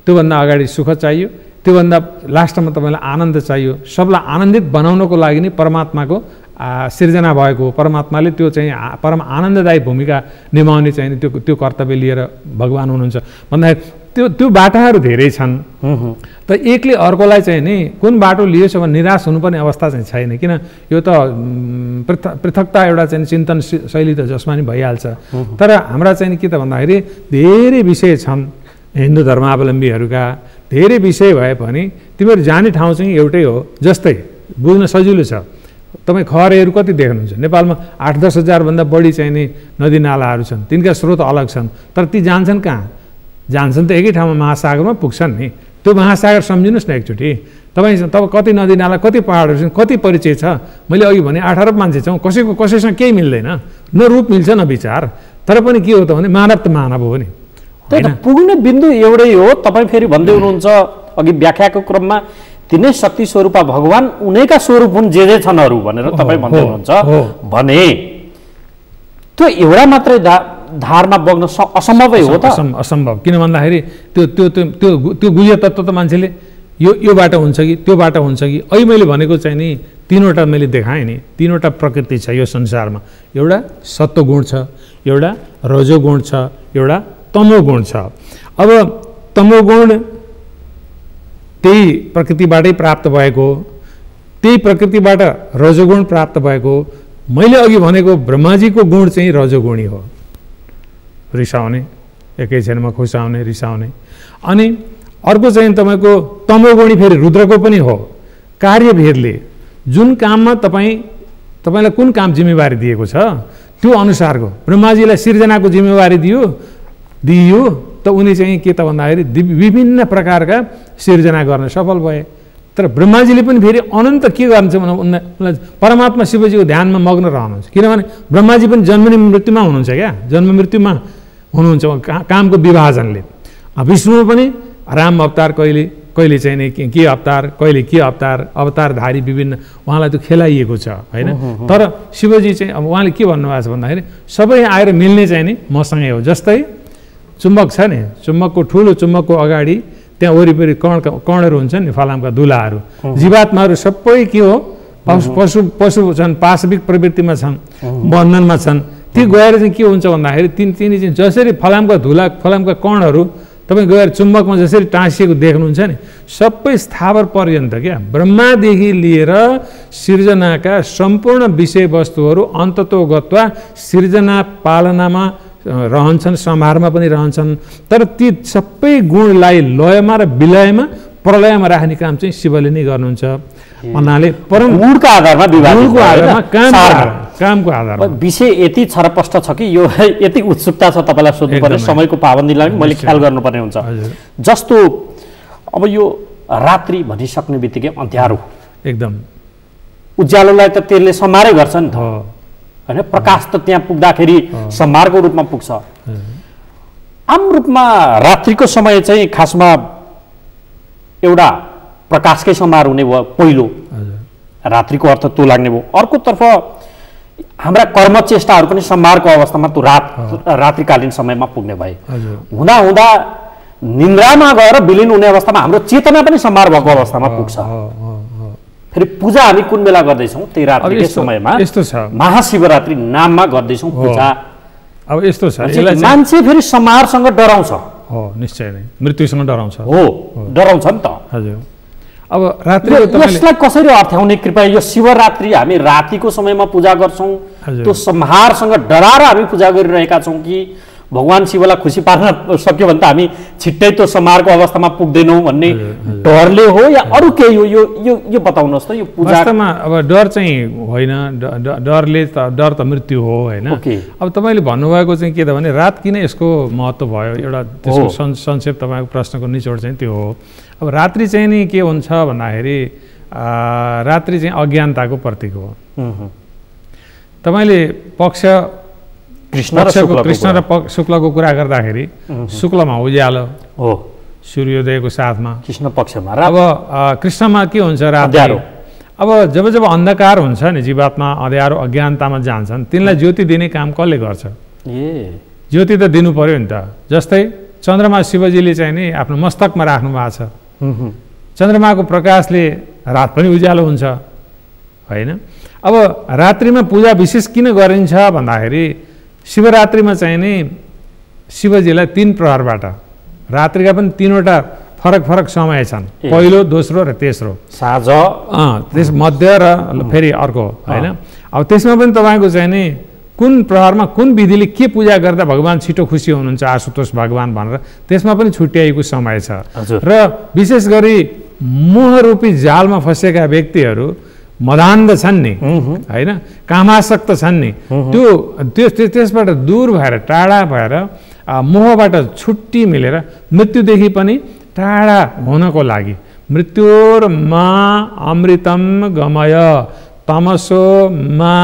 [SPEAKER 2] त्योभन्दा अगाडि सुख चाहियो, त्योभन्दा लास्टमा तपाईँलाई आनन्द चाहियो। सबलाई आनन्दित बनाउनको लागि नै परमात्माको सिर्जना भएको परमात्माले त्यो चाहिँ परम आनन्ददायी भूमिका निभाउने चाहिँ त्यो कर्तव्य लिएर भगवान हुनुहुन्छ भन्दाखेरि त्यो बाटाहरू धेरै छन्। त एकले अर्कोलाई चाहिँ नि कुन बाटो लिएछ भने निराश हुनुपर्ने अवस्था चाहिँ छैन। किन यो त पृथकता एउटा चाहिँ चिन्तन शैली त जसमा नि भइहाल्छ। तर हाम्रा चाहिँ के त भन्दाखेरि धेरै विषय छन् हिन्दू धर्मावलम्बीहरूका, धेरै विषय भए पनि तिमीहरू जाने ठाउँ चाहिँ एउटै हो। जस्तै बुझ्न सजिलो छ, तपाईँ खहरेहरू कति देख्नुहुन्छ नेपालमा? 8-10 हजारभन्दा बढी चाहिँ नि नदी नालाहरू छन्, तिनका स्रोत अलग छन्, तर ती जान्छन् कहाँ? जान्छन् त एकै ठाउँमा महासागरमा पुग्छन् नि। त्यो महासागर सम्झिनुहोस् न एकचोटि। तब कति नदी नाला, कति पहाडहरू छन्, कति परिचय छ। मैले अघि भने 8 अरब मान्छे छौँ, कसैसँग केही मिल्दैन, न रूप मिल्छ न विचार। तर पनि के हो त भने मानव त मानव हो नि।
[SPEAKER 1] पुग्ने बिन्दु एउटै हो। तपाईँ फेरि भन्दै हुनुहुन्छ अघि व्याख्याको क्रममा तिनै शक्ति स्वरूप भगवान उनैका स्वरूप हुन् जे छन् भनेर तपाईँ भन्दै हुनुहुन्छ भने त्यो एउटा मात्रै धारमा बग्न असम्भवै हो त?
[SPEAKER 2] असम्भव। किन भन्दाखेरि त्यो त्यो त्यो त्यो त्यो गुह्य तत्त्व त मान्छेले यो बाटो हुन्छ कि त्यो बाटो हुन्छ कि अहिले मैले भनेको चाहिँ नि तीनवटा मैले देखाएँ नि, तीनवटा प्रकृति छ यो संसारमा। एउटा सत्वगुण छ, एउटा रजोगुण छ, एउटा तमोगुण छ। अब तमोगुण त्यही प्रकृतिबाटै प्राप्त भएको, त्यही प्रकृतिबाट रजोगुण प्राप्त भएको। मैले अघि भनेको ब्रह्माजीको गुण चाहिँ रजोगुणी हो, रिसाउने, एकैछिनमा खुसाउने, रिसाउने। अनि अर्को चाहिँ तपाईँको तमोगुणी फेरि रुद्रको पनि हो। कार्यभेदले जुन काममा तपाईँलाई कुन काम जिम्मेवारी दिएको छ त्यो अनुसारको, ब्रह्माजीलाई सिर्जनाको जिम्मेवारी दिइयो त उनी चाहिँ के त भन्दाखेरि विभिन्न प्रकारका सिर्जना गर्न सफल भए। तर ब्रह्माजीले पनि फेरि अनन्त के गर्नुहुन्छ भने उनलाई परमात्मा शिवजीको ध्यानमा मग्न रहनुहुन्छ। किनभने ब्रह्माजी पनि जन्म मृत्युमा हुनुहुन्छ क्या, जन्म मृत्युमा हुनुहुन्छ कामको विभाजनले। विष्णु पनि राम अवतार, कहिले चाहिँ नि के अवतार, कहिले के अवतारधारी विभिन्न उहाँलाई त्यो खेलाइएको छ होइन। तर शिवजी चाहिँ अब उहाँले के भन्नुभएको छ भन्दाखेरि सबै आएर मिल्ने चाहिँ नि मसँगै हो। जस्तै चुम्बक छ नि, चुम्बकको ठुलो चुम्बकको अगाडि त्यहाँ वरिपरि कर्णहरू हुन्छन् नि, फलामका दुलाहरू, जीवात्माहरू सबै के हो पशु छन्, पाशविक प्रवृत्तिमा छन्, बन्धनमा छन्। ती गएर चाहिँ के हुन्छ भन्दाखेरि तिनी चाहिँ जसरी फलामका कणहरू तपाईँ गएर चुम्बकमा जसरी टाँसिएको देख्नुहुन्छ नि, सबै स्थावर पर्यन्त क्या ब्रह्मादेखि लिएर सिर्जनाका सम्पूर्ण विषयवस्तुहरू अन्ततोगत्वा सिर्जना पालनामा रहन्छन्, सम्हारमा पनि रहन्छन्। तर ती सबै गुणलाई लयमा र विलयमा प्रलयमा राख्ने काम चाहिँ शिवले नै गर्नुहुन्छ भन्नाले
[SPEAKER 1] गुणको आधारमा
[SPEAKER 2] कामको आधारमा
[SPEAKER 1] विषय यति छरपष्ट छ कि यो यति उत्सुकता छ तपाईँलाई सोध्नुपर्ने, समयको पाबन्दीलाई पनि मैले ख्याल गर्नुपर्ने हुन्छ। जस्तो अब यो रात्रि भनिसक्ने बित्तिकै अँध्यारो, एकदम उज्यालोलाई त त्यसले सम्हारै गर्छ नि त होइन। प्रकाश त त्यहाँ पुग्दाखेरि सम्हारको रूपमा पुग्छ। आम रूपमा रात्रिको समय चाहिँ खासमा एउटा प्रकाशकै सम्हार हुने भयो, पहिलो रात्रिको अर्थ त्यो लाग्ने भयो। अर्कोतर्फ हाम्रा कर्मचेष्टाहरू पनि सम्हारको अवस्थामा त्यो रात्रिकालीन समयमा पुग्ने भए। हुँदा हुँदा निन्द्रामा गएर विलिन हुने अवस्थामा हाम्रो चेतना पनि सम्हार भएको अवस्थामा पुग्छ। फेरि पूजा हामी कुन बेला गर्दैछौँ? त्यही रात्रिकै समयमा
[SPEAKER 2] यस्तो छ,
[SPEAKER 1] महाशिवरात्रि नाममा गर्दैछौँ पूजा।
[SPEAKER 2] अब यस्तो छ,
[SPEAKER 1] मान्छे फेरि सम्हारसँग डराउँछ।
[SPEAKER 2] हो, निश्चय नै मृत्युसँग डराउँछ।
[SPEAKER 1] हो, डराउँछ नि त।
[SPEAKER 2] हजुर। अब रात्रि
[SPEAKER 1] यसलाई कसरी अर्थ्याउने कृपया? यो शिवरात्रि हामी रातिको समयमा पूजा गर्छौँ, त्यो सम्हारसँग डराएर हामी पूजा गरिरहेका छौँ कि भगवान शिवलाई खुसी पार्न सक्यो भने त हामी छिट्टै त्यो सम्हारको अवस्थामा पुग्दैनौँ भन्ने डरले हो या अरू केही हो? यो बताउनुहोस् त। यो
[SPEAKER 2] वास्तवमा अब डर चाहिँ होइन, डर त मृत्यु हो होइन। अब तपाईँले भन्नुभएको चाहिँ के त भने रात किन यसको महत्त्व भयो, एउटा त्यसको संक्षेप तपाईँको प्रश्नको निचोड चाहिँ त्यो हो। अब रात्रि चाहिँ नि के हुन्छ भन्दाखेरि रात्रि चाहिँ अज्ञानताको प्रतीक हो। तपाईँले कृष्ण र शुक्लको कुरा गर्दाखेरि शुक्लमा उज्यालो हो, सूर्योदयको साथमा, कृष्ण पक्षमा। अब कृष्णमा के हुन्छ? रात। अब जब अन्धकार हुन्छ नि, जीवात्मा अँध्यारो अज्ञानतामा जान्छन्, तिनलाई ज्योति दिने काम कसले गर्छ? ज्योति त दिनु पर्यो नि त। जस्तै चन्द्रमा शिवजीले चाहिँ नि आफ्नो मस्तकमा राख्नु भएको छ। चन्द्रमाको प्रकाशले रात पनि उज्यालो हुन्छ होइन। अब रात्रिमा पूजा विशेष किन गरिन्छ भन्दाखेरि शिवरात्रिमा चाहिँ नि शिवजीलाई 3 प्रहरबाट, रात्रिका पनि 3वटा फरक समय छन्, पहिलो, दोस्रो र तेस्रो,
[SPEAKER 1] साँझ,
[SPEAKER 2] त्यस मध्य र फेरि अर्को होइन। अब त्यसमा पनि तपाईँको चाहिँ नि कुन प्रहरमा कुन विधिले के पूजा गर्दा भगवान छिटो खुसी हुनुहुन्छ आशुतोष भगवान भनेर त्यसमा पनि छुट्याएको समय छ। र विशेष गरी मोहरूपी जालमा फँसेका व्यक्तिहरू मदान्ध छन् नि होइन, कामासक्त छन् नि, त्यसबाट दूर भएर, टाढा भएर, मोहबाट छुट्टी मिलेर मृत्युदेखि पनि टाढा हुनको लागि मृत्युर्मा अमृतम गमय तमसो मा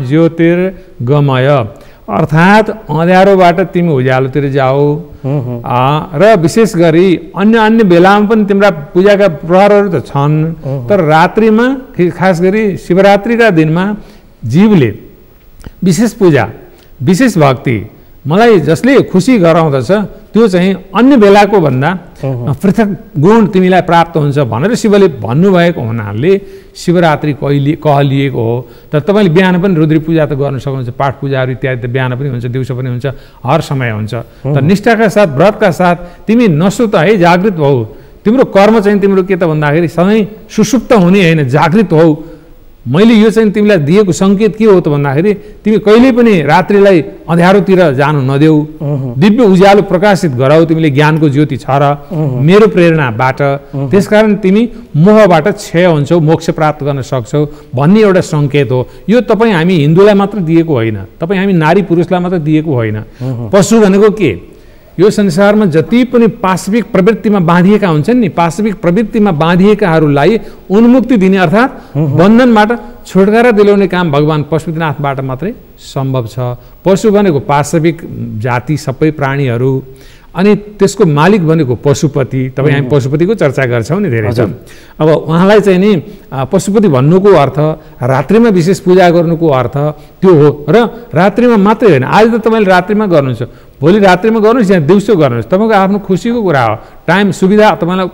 [SPEAKER 2] ज्योतिर्गमय अर्थात् अँध्यारोबाट तिमी उज्यालोतिर जाऊ र विशेष गरी अन्य बेलामा पनि तिम्रा पूजाका प्रहरहरू त छन्, तर रात्रिमा खास गरी शिवरात्रिका दिनमा जीवले विशेष पूजा विशेष भक्ति मलाई जसले खुसी गराउँदछ त्यो चाहिँ अन्य बेलाको भन्दा पृथक गुण तिमीलाई प्राप्त हुन्छ भनेर शिवले भन्नुभएको हुनाले शिवरात्रि कहलिएको हो। तर तपाईँले बिहान पनि रुद्री पूजा त गर्न सक्नुहुन्छ, पाठ पूजाहरू इत्यादि त बिहान पनि हुन्छ, दिउँसो पनि हुन्छ, हर समय हुन्छ। तर निष्ठाका साथ व्रतका साथ तिमी नसुत है, जागृत भौ। तिम्रो कर्म चाहिँ तिम्रो के त भन्दाखेरि सधैँ सुसुप्त हुने होइन, जागृत हौ। मैले यो चाहिँ तिमीलाई दिएको सङ्केत के हो त भन्दाखेरि तिमी कहिल्यै पनि रात्रिलाई अँध्यारोतिर जानु नदेऊ, दिव्य उज्यालो प्रकाशित गराऊ। तिमीले ज्ञानको ज्योति छ र मेरो प्रेरणाबाट, त्यसकारण तिमी मोहबाट क्षय हुन्छौ, मोक्ष प्राप्त गर्न सक्छौ भन्ने एउटा सङ्केत हो। यो तपाईँ हामी हिन्दूलाई मात्र दिएको होइन, तपाईँ हामी नारी पुरुषलाई मात्र दिएको होइन। पशु भनेको के? यो संसारमा जति पनि पाशविक प्रवृत्तिमा बाँधिएका हुन्छन् नि, पाशविक प्रवृत्तिमा बाँधिएकाहरूलाई उन्मुक्ति दिने अर्थात् बन्धनबाट छुटकारा दिलाउने काम भगवान् पशुपतिनाथबाट मात्रै सम्भव छ। पशु भनेको पाशविक जाति सबै प्राणीहरू, अनि त्यसको मालिक भनेको पशुपति। तपाईँ हामी पशुपतिको चर्चा गर्छौँ नि धेरै। अब उहाँलाई चाहिँ नि पशुपति भन्नुको अर्थ रात्रिमा विशेष पूजा गर्नुको अर्थ त्यो हो। र रात्रिमा मात्रै होइन, आज त तपाईँले रात्रिमा गर्नुहुन्छ, भोलि रात्रिमा गर्नुहोस् या दिउँसो गर्नुहोस्, तपाईँको आफ्नो खुसीको कुरा हो। टाइम सुविधा तपाईँलाई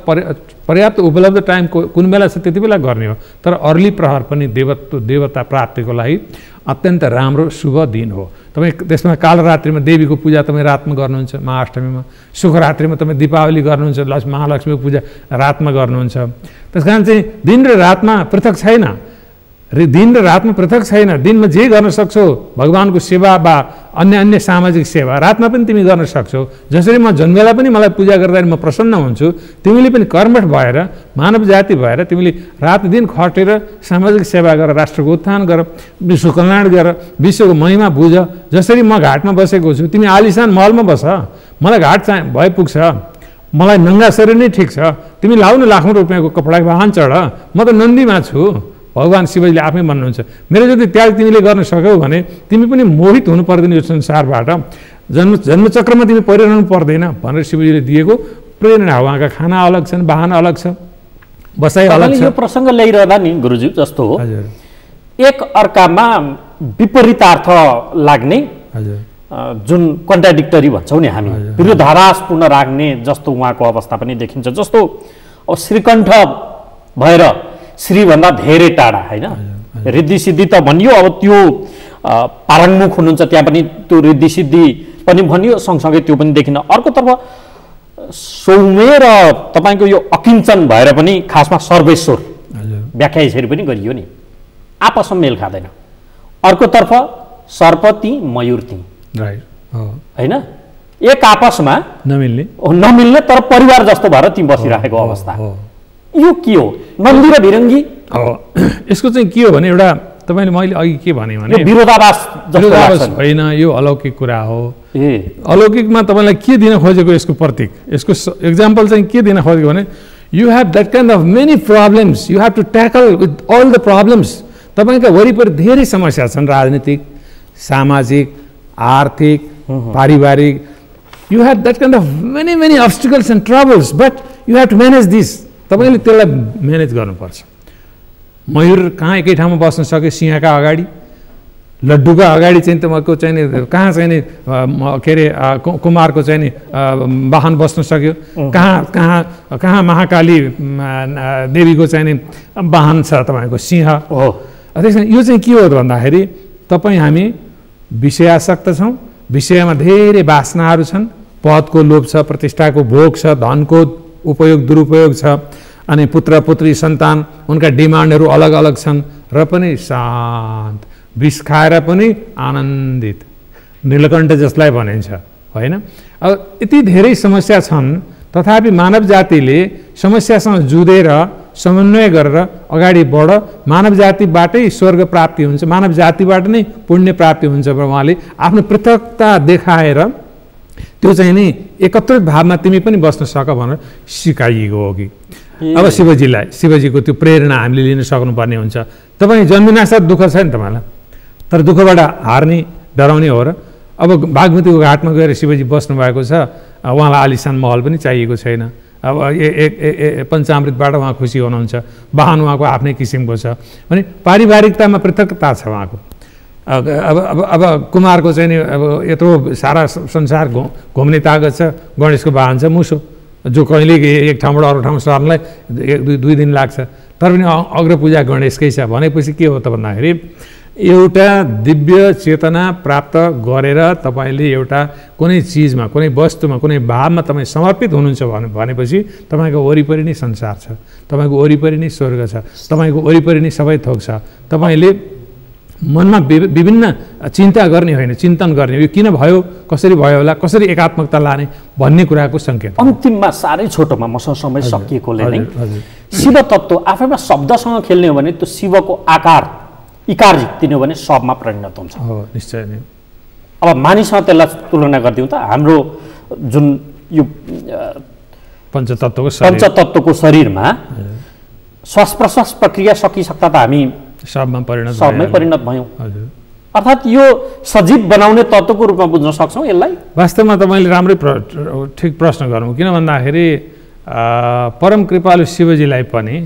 [SPEAKER 2] पर्याप्त उपलब्ध टाइम कुन बेला छ त्यति बेला गर्ने हो। तर अर्ली प्रहर पनि देवता प्राप्तिको लागि अत्यन्त राम्रो शुभ दिन हो। तपाईँ त्यसमा कालरात्रिमा देवीको पूजा तपाईँ रातमा गर्नुहुन्छ, महाअष्टमीमा। शुभरात्रिमा तपाईँ दीपावली गर्नुहुन्छ, महालक्ष्मीको पूजा रातमा गर्नुहुन्छ। त्यस कारण चाहिँ दिन र रातमा पृथक छैन, दिन र रातमा पृथक छैन। दिनमा जे गर्न सक्छौ भगवानको सेवा वा अन्य सामाजिक सेवा रातमा पनि तिमी गर्न सक्छौ। जसरी म जन्मेला पनि मलाई पूजा गर्दा म प्रसन्न हुन्छु, तिमीले पनि कर्मठ भएर मानव जाति भएर तिमीले रात दिन खटेर सामाजिक सेवा गर, राष्ट्रको उत्थान गर, विश्व कल्याण गर, विश्वको महिमा बुझ। जसरी म घाटमा बसेको छु, तिमी आलिसान महलमा बस, मलाई घाट भए पुग्छ, मलाई नङ्गा शरीर नै ठिक छ। तिमी लाउ न लाखौँ रुपियाँको कपडा वाहन चढ, म त नन्दीमा छु। भगवान् शिवजीले आफै भन्नुहुन्छ मेरो जति त्याग तिमीले गर्न सक्यौ भने तिमी पनि मोहित हुनु पर्दैन यो संसारबाट, जन्मचक्रमा तिमी परिरहनु पर्दैन भनेर शिवजीले दिएको प्रेरणा हो। उहाँका खाना अलग छन्, वाहन अलग छ, बसाइ अलग छ।
[SPEAKER 1] यो प्रसङ्ग ल्याइरहँदा नि गुरुजी जस्तो हो, एक अर्कामा विपरीतार्थ लाग्ने, जुन कन्ट्राडिक्टरी भन्छौँ नि हामी, विरोधाभासपूर्ण राख्ने जस्तो उहाँको अवस्था पनि देखिन्छ। जस्तो अब श्रीकण्ठ भएर श्रीभन्दा धेरै टाढा होइन, रिद्धि सिद्धि त भनियो, अब त्यो पारङमुख हुनुहुन्छ त्यहाँ पनि त्यो रिद्धि सिद्धि पनि भनियो, सँगसँगै त्यो पनि देखिन। अर्कोतर्फ सौम्य र तपाईँको यो अकिञ्चन भएर पनि खासमा सर्वेश्वर व्याख्या यसरी पनि गरियो नि, आपसमा मेल खाँदैन। अर्कोतर्फ सर्पती मयूर्ती होइन, एक आपसमा नमिल्ने तर परिवार जस्तो भएर ती बसिरहेको अवस्था, यो के हो? नन्दी र भिरङ्गी
[SPEAKER 2] यसको चाहिँ के हो भने एउटा तपाईँले मैले अघि के भने
[SPEAKER 1] विरोधाभास
[SPEAKER 2] होइन, यो अलौकिक कुरा हो। अलौकिकमा तपाईँलाई के दिन खोजेको यसको प्रतीक, यसको एक्जाम्पल चाहिँ के दिन खोजेको भने you have that kind of many problems, you have to tackle with all the problems. तपाईँका वरिपरि धेरै समस्या छन्, राजनीतिक, सामाजिक, आर्थिक, पारिवारिक। You have that kind of many obstacles and troubles, but you have to manage this. तपाईँले त्यसलाई म्यानेज गर्नुपर्छ। मयूर कहाँ एकै ठाउँमा बस्न सक्यो? सिंहका अगाडि, लड्डुका अगाडि चाहिँ तपाईँको चाहिँ नि कहाँ चाहिँ नि के अरे कुमारको चाहिँ नि वाहन बस्न सक्यो? कहाँ महाकाली देवीको चाहिँ नि वाहन छ तपाईँको सिंह हो। त्यसमा यो चाहिँ के हो भन्दाखेरि तपाईँ हामी विषयासक्त छौँ, विषयमा धेरै वासनाहरू छन्, पदको लोभ छ, प्रतिष्ठाको भोग छ, धनको उपयोग दुरुपयोग छ, अनि पुत्र पुत्री सन्तान उनका डिमान्डहरू अलग अलग छन्, र पनि शान्त, विष खाएर पनि आनन्दित, नीलकण्ठ जसलाई भनिन्छ होइन। अब यति धेरै समस्या छन्, तथापि मानव जातिले समस्यासँग जुधेर समन्वय गरेर अगाडि बढ, मानव जातिबाटै स्वर्ग प्राप्ति हुन्छ, मानव जातिबाट नै पुण्य प्राप्ति हुन्छ। र उहाँले आफ्नो पृथकता देखाएर त्यो चाहिँ नि एकत्रित भावमा तिमी पनि बस्न सक भनेर सिकाइएको हो कि। अब शिवजीको त्यो प्रेरणा हामीले लिन सक्नुपर्ने हुन्छ। तपाईँ जन्मिनासाथ दुःख छ नि तपाईँलाई, तर दुःखबाट हार्ने डराउने हो र अब बागमतीको घाटमा गएर शिवजी बस्नु भएको छ, उहाँलाई आलिशान महल पनि चाहिएको छैन। अब पञ्चामृतबाट उहाँ खुसी हुनुहुन्छ, वाहन उहाँको आफ्नै किसिमको छ भने पारिवारिकतामा पृथकता छ उहाँको। अब कुमारको चाहिँ नि अब यत्रो सारा संसार घुम्ने तागत छ, गणेशको वाहन छ मुसो, जो कहिले एक ठाउँबाट अरू ठाउँ सर्नलाई 2 दिन लाग्छ, तर पनि अग्रपूजा गणेशकै छ। भनेपछि के हो त भन्दाखेरि एउटा दिव्य चेतना प्राप्त गरेर तपाईँले एउटा कुनै चिजमा, कुनै वस्तुमा, कुनै भावमा तपाईँ समर्पित हुनुहुन्छ भनेपछि तपाईँको वरिपरि नै संसार छ, तपाईँको वरिपरि नै स्वर्ग छ, तपाईँको वरिपरि नै सबै थोक छ। तपाईँले मनमा विभिन्न चिन्ता गर्ने होइन, चिन्तन गर्ने, यो किन भयो, कसरी भयो होला, कसरी एकात्मकता लाने भन्ने कुराको सङ्केत।
[SPEAKER 1] अन्तिममा साह्रै छोटोमा मसँग समय सकिएकोले नै शिव तत्त्व आफैमा शब्दसँग खेल्ने हो भने त्यो शिवको आकार इकार झिक्दिने हो भने सबमा परिणत हुन्छ।
[SPEAKER 2] हो, निश्चय नै।
[SPEAKER 1] अब मानिससँग त्यसलाई तुलना गरिदिउँ त, हाम्रो जुन यो पञ्चतत्त्वको शरीरमा श्वास प्रश्वास प्रक्रिया सकिसक्दा त हामी सबमै परिणत भयौँ। अर्थात् यो सजीव बनाउने तत्त्वको रूपमा बुझ्न सक्छौँ यसलाई।
[SPEAKER 2] वास्तवमा तपाईँले राम्रै ठिक प्रश्न गर्नु, किन भन्दाखेरि परम कृपालु शिवजीलाई पनि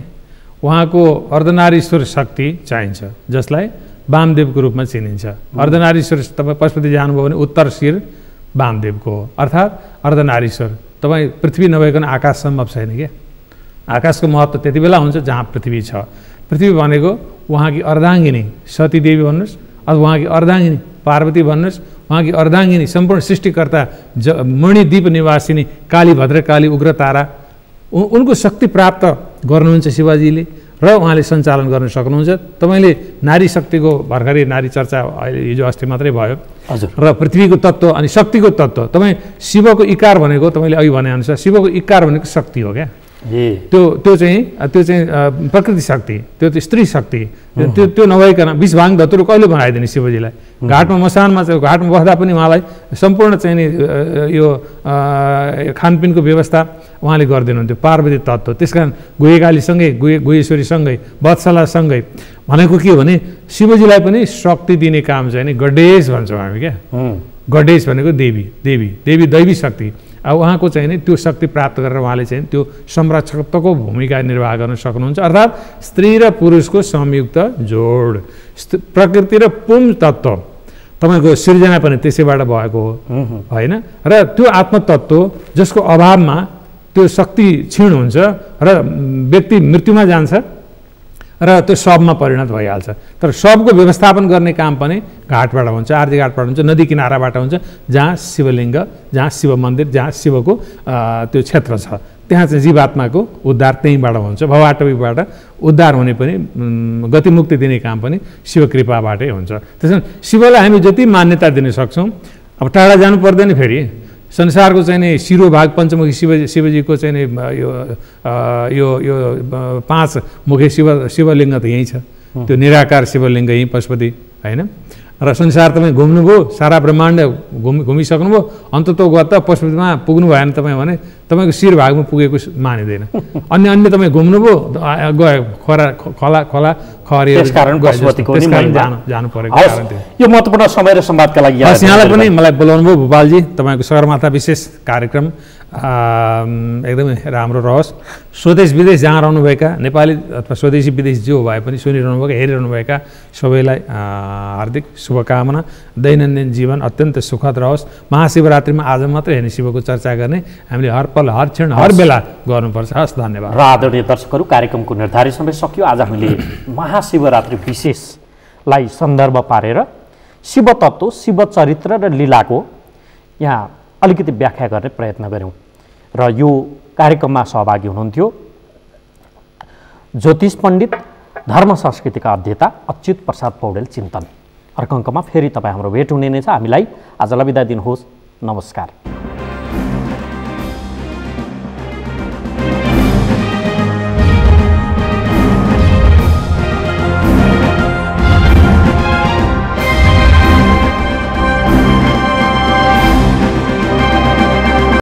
[SPEAKER 2] उहाँको अर्धनारीश्वर शक्ति चाहिन्छ, जसलाई वामदेवको रूपमा चिनिन्छ। अर्धनारीश्वर तपाईँ पशुपति जानुभयो भने उत्तर शिर वामदेवको हो, अर्थात् अर्धनारीश्वर। तपाईँ पृथ्वी नभइकन आकाश सम्भव छैन क्या। आकाशको महत्त्व त्यति बेला हुन्छ जहाँ पृथ्वी छ। पृथ्वी भनेको उहाँकी अर्धाङ्गिनी सतीदेवी भन्नुहोस्, अथवा उहाँकी अर्धाङ्गिनी पार्वती भन्नुहोस्, उहाँकी अर्धाङ्गिनी सम्पूर्ण सृष्टिकर्ता मणिद्वीप निवासिनी काली भद्रकाली उग्रतारा, उनको शक्ति प्राप्त गर्नुहुन्छ शिवजीले र उहाँले सञ्चालन गर्न सक्नुहुन्छ। तपाईँले नारी शक्तिको भर्खरै नारी चर्चा अहिले हिजो अस्ति मात्रै भयो र पृथ्वीको तत्त्व अनि शक्तिको तत्त्व। तपाईँ शिवको इकार भनेको तपाईँले अघि भनेअनुसार शिवको इकार भनेको शक्ति हो क्या। त्यो चाहिँ प्रकृति शक्ति, त्यो स्त्री शक्ति, त्यो नभइकन विष भाङ धतुरो कहिले बनाइदिने शिवजीलाई। घाटमा मसानमा चाहिँ घाटमा बस्दा पनि उहाँलाई सम्पूर्ण चाहिँ नि यो खानपिनको व्यवस्था उहाँले गरिदिनुहुन्थ्यो, पार्वती तत्त्व। त्यस कारण गुहेकालीसँगै गुहेश्वरीसँगै वत्सलासँगै भनेको के हो भने शिवजीलाई पनि शक्ति दिने काम चाहिँ नि गडेश भन्छौँ हामी क्या। गडेश भनेको देवी, दैवी शक्ति। अब उहाँको चाहिँ नि त्यो शक्ति प्राप्त गरेर उहाँले चाहिँ त्यो संरक्षकत्वको भूमिका निर्वाह गर्न सक्नुहुन्छ। अर्थात् स्त्री र पुरुषको संयुक्त जोड, प्रकृति र पुम तत्त्व। तपाईँको सृजना पनि त्यसैबाट भएको हो होइन। र त्यो आत्मतत्त्व जसको अभावमा त्यो शक्ति क्षीण हुन्छ र व्यक्ति मृत्युमा जान्छ र त्यो शवमा परिणत भइहाल्छ। तर शवको व्यवस्थापन गर्ने काम पनि घाटबाट हुन्छ, आरती घाटबाट हुन्छ, नदी किनाराबाट हुन्छ, जहाँ शिवलिङ्ग, जहाँ शिव मन्दिर, जहाँ शिवको त्यो क्षेत्र छ, त्यहाँ चाहिँ जीवात्माको उद्धार त्यहीँबाट हुन्छ। भवाटवीबाट उद्धार हुने पनि गतिमुक्ति दिने काम पनि शिव कृपाबाटै हुन्छ। त्यस कारण शिवलाई हामी जति मान्यता दिन सक्छौँ, अब टाढा जानु पर्दैन। फेरि संसारको चाहिँ नि शिरो भाग पञ्चमुखी शिवजीको चाहिँ नि यो 5 मुखे शिवलिङ्ग त यहीँ छ। त्यो निराकार शिवलिङ्ग यहीँ पशुपति होइन। र संसार तपाईँ घुम्नुभयो, सारा ब्रह्माण्ड घुमिसक्नुभयो, अन्ततः गएर त पशुपतिमा पुग्नु भएन तपाईँ भने तपाईँको शिर भागमा पुगेको मानिँदैन। अन्य तपाईँ घुम्नुभयो, गयो खोला खहरिएर जानु परेको कारण थियो।
[SPEAKER 1] यो महत्त्वपूर्ण समय र संवादका लागि
[SPEAKER 2] यहाँलाई पनि मलाई बोलाउनु भयो भोपालजी। तपाईँको सगरमाथा विशेष कार्यक्रम एकदमै राम्रो रहोस्। स्वदेश विदेश जहाँ रहनुभएका नेपाली अथवा स्वदेशी विदेश जो भए पनि सुनिरहनुभएका, हेरिरहनुभएका सबैलाई हार्दिक शुभकामना। दैनन्दिन जीवन अत्यन्त सुखद रहोस्। महाशिवरात्रिमा आज मात्रै होइन शिवको चर्चा गर्ने, हामीले हर पल, हर क्षण, हर बेला गर्नुपर्छ। हस्, धन्यवाद।
[SPEAKER 1] र आदरणीय दर्शकहरू, कार्यक्रमको निर्धारित समय सकियो। आज हामीले महाशिवरात्रि विशेषलाई सन्दर्भ पारेर शिव तत्त्व, शिव चरित्र र लीलाको यहाँ अलिकति व्याख्या गर्ने प्रयत्न गऱ्यौँ। र यो कार्यक्रममा सहभागी हुनुहुन्थ्यो ज्योतिष पण्डित, धर्म संस्कृतिका अध्येता अच्युत प्रसाद पौडेल चिन्तन। अर्को अङ्कमा फेरि तपाईँ हाम्रो भेट हुने नै छ। हामीलाई आजलाई बिदा दिनुहोस्। नमस्कार।